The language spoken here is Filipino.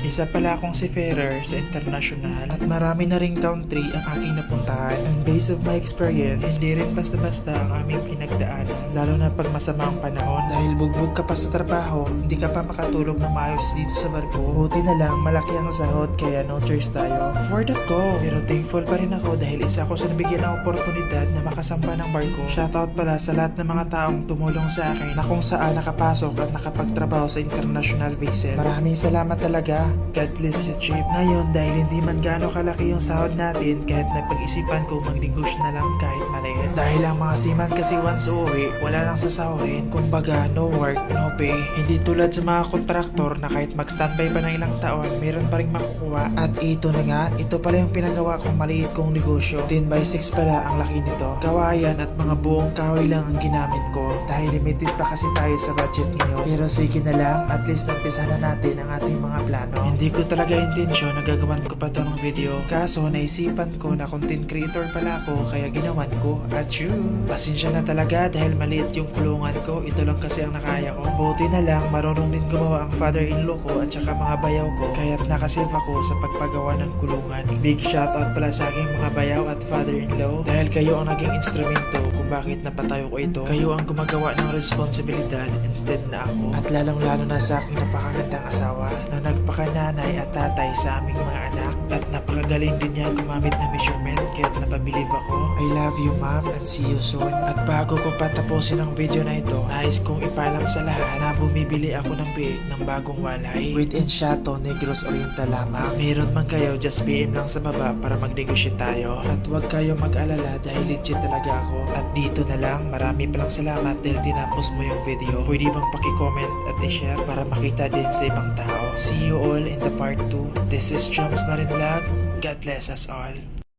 Isa pala akong seafarer sa international at marami na ring country ang aking napuntahan. And based of my experience, hindi rin basta-basta ang aming pinagdaanan, lalo na pag masama ang panahon. Dahil bugbog ka pa sa trabaho, hindi ka pa makatulog na maayos dito sa barko. Buti na lang malaki ang sahod kaya no choice tayo for the go. Pero thankful pa rin ako dahil isa ako sa nabigyan ng oportunidad na makasamba ng barko. Shoutout pala sa lahat ng mga taong tumulong sa akin na kung saan nakapasok at nakapagtrabaho sa international vessel. Maraming salamat talaga. God bless you, Chip. Ngayon, dahil hindi man gaano kalaki yung sahod natin, kahit napag-isipan ko magnegosyo na lang kahit maliit. Dahil ang mga seaman kasi once uuwi, wala nang sasahurin. Kumbaga, no work, no pay. Hindi tulad sa mga kontraktor na kahit mag-standby pa ng ilang taon, meron pa rin makukuha. At ito na nga, ito pala yung pinagawa kong maliit kong negosyo. 10x6 pala ang laki nito. Kawayan at mga buong kahoy lang ang ginamit ko. Dahil limited pa kasi tayo sa budget ngayon. Pero sige na lang, at least nampisa na natin ang ating mga plano. Hindi ko talaga intensyon na gagawan ko pa to ng video. Kaso naisipan ko na content creator pala ako kaya ginawan ko. At pasensya na talaga dahil maliit yung kulungan ko. Ito lang kasi ang nakaya ko. Buti na lang marunong din gumawa ang father-in-law ko at saka mga bayaw ko. Kaya't nakasave ako sa pagpagawa ng kulungan. Big shoutout pala sa aking mga bayaw at father-in-law dahil kayo ang naging instrumento kung bakit napatayo ko ito. Kayo ang gumagawa ng responsibilidad instead na ako. At lalong-lalo na sa aking napakagandang asawa na nagpakananay at tatay sa aming mga anak at napakagaling din niya gumamit ng measurement kaya't napabilib ako. I love you ma'am and see you soon. At bago ko patapusin ang video na ito, nais kong ipaalam sa lahat na bumibili ako ng biik ng bagong walay with Enchato Negros Oriental lamang. Meron man kayo, just PM lang sa baba para mag-negotiate tayo. At huwag kayo mag-alala dahil legit talaga ako. At dito na lang, marami palang salamat dahil tinapos mo yung video. Pwede bang paki-comment at i-share para makita din sa ibang tao. See you all in the part 2. This is Joms Marin Vlog. God bless us all.